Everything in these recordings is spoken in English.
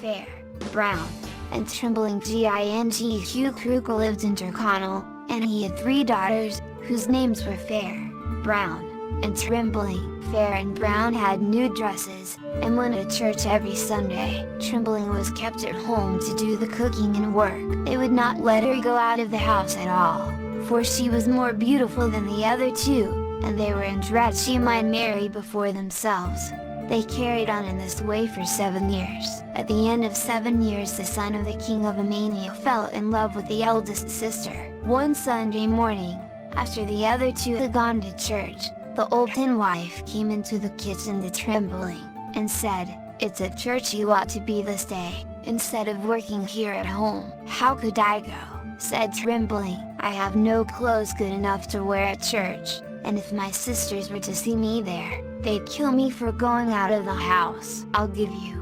Fair, Brown, and Trembling Hugh Kruger lived in Tyrconnell, and he had 3 daughters, whose names were Fair, Brown, and Trembling. Fair and Brown had new dresses, and went to church every Sunday. Trembling was kept at home to do the cooking and work. They would not let her go out of the house at all, for she was more beautiful than the other 2, and they were in dread she might marry before themselves. They carried on in this way for 7 years. At the end of 7 years, the son of the king of Emania fell in love with the eldest sister. One Sunday morning, after the other 2 had gone to church, the old hen wife came into the kitchen to Trembling, and said, "It's at church you ought to be this day, instead of working here at home." "How could I go?" said Trembling. "I have no clothes good enough to wear at church, and if my sisters were to see me there, they'd kill me for going out of the house." "I'll give you,"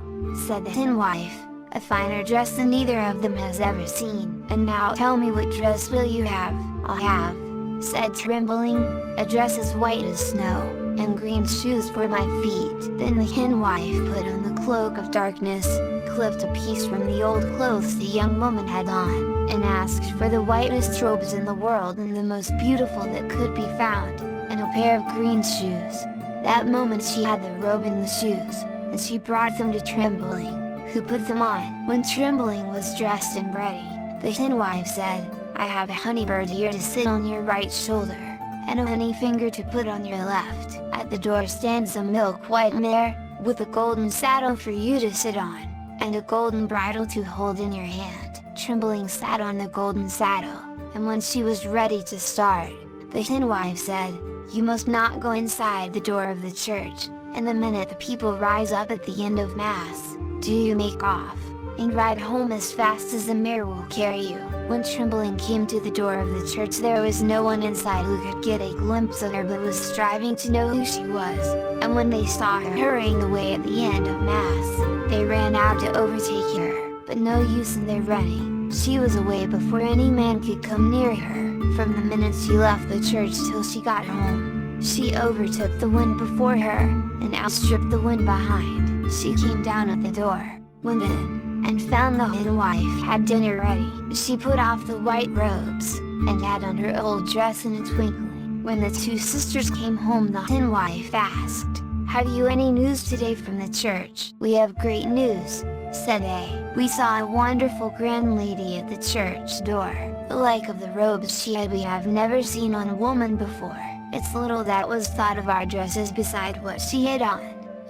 said the hen wife, "a finer dress than either of them has ever seen. And now tell me, what dress will you have?" "I'll have," said Trembling, "a dress as white as snow, and green shoes for my feet." Then the hen wife put on the cloak of darkness, clipped a piece from the old clothes the young woman had on, and asked for the whitest robes in the world and the most beautiful that could be found, and a pair of green shoes. That moment she had the robe and the shoes, and she brought them to Trembling, who put them on. When Trembling was dressed and ready, the hen wife said, "I have a honey bird here to sit on your right shoulder, and a honey finger to put on your left. At the door stands a milk-white mare, with a golden saddle for you to sit on, and a golden bridle to hold in your hand." Trembling sat on the golden saddle, and when she was ready to start, the hen wife said, "You must not go inside the door of the church, and the minute the people rise up at the end of Mass, do you make off, and ride home as fast as the mare will carry you." When Trembling came to the door of the church, there was no one inside who could get a glimpse of her, but was striving to know who she was, and when they saw her hurrying away at the end of Mass, they ran out to overtake her, but no use in their running. She was away before any man could come near her. From the minute she left the church till she got home, she overtook the wind before her, and outstripped the wind behind. She came down at the door, went in, and found the hen wife had dinner ready. She put off the white robes, and had on her old dress in a twinkling. When the 2 sisters came home, the hen wife asked, "Have you any news today from the church?" "We have great news," said they. "We saw a wonderful grand lady at the church door. The like of the robes she had we have never seen on a woman before. It's little that was thought of our dresses beside what she had on,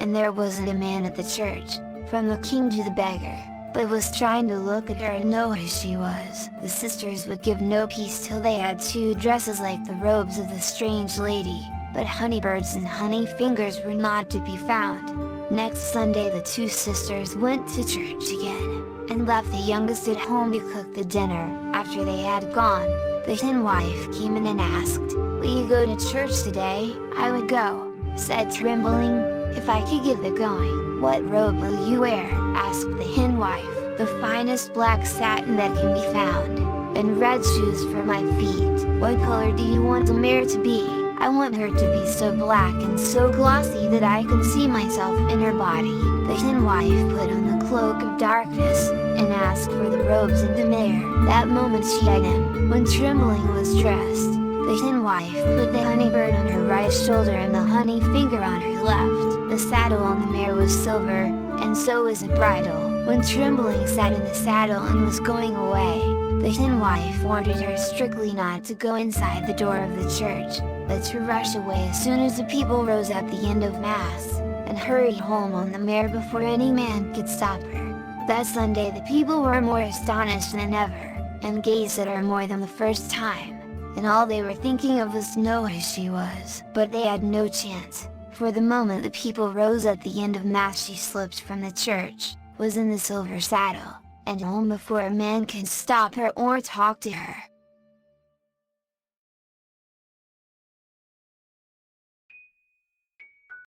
and there wasn't a man at the church, from the king to the beggar, but was trying to look at her and know who she was." The sisters would give no peace till they had 2 dresses like the robes of the strange lady, but honeybirds and honey fingers were not to be found. Next Sunday the 2 sisters went to church again, and left the youngest at home to cook the dinner. After they had gone, the hen wife came in and asked, "Will you go to church today?" "I would go," said Trembling, "if I could get the going." "What robe will you wear?" asked the hen wife. "The finest black satin that can be found, and red shoes for my feet." "What color do you want the mare to be?" "I want her to be so black and so glossy that I can see myself in her body." The hen wife put on the cloak of darkness, and asked for the robes and the mare. That moment she had him. When Trembling was dressed, the hen wife put the honey bird on her right shoulder and the honey finger on her left. The saddle on the mare was silver, and so was the bridle. When Trembling sat in the saddle and was going away, the hen wife ordered her strictly not to go inside the door of the church, but to rush away as soon as the people rose at the end of Mass, and hurry home on the mare before any man could stop her. That Sunday the people were more astonished than ever, and gazed at her more than the first time, and all they were thinking of was to know who she was. But they had no chance, for the moment the people rose at the end of Mass she slipped from the church, was in the silver saddle, and home before a man could stop her or talk to her.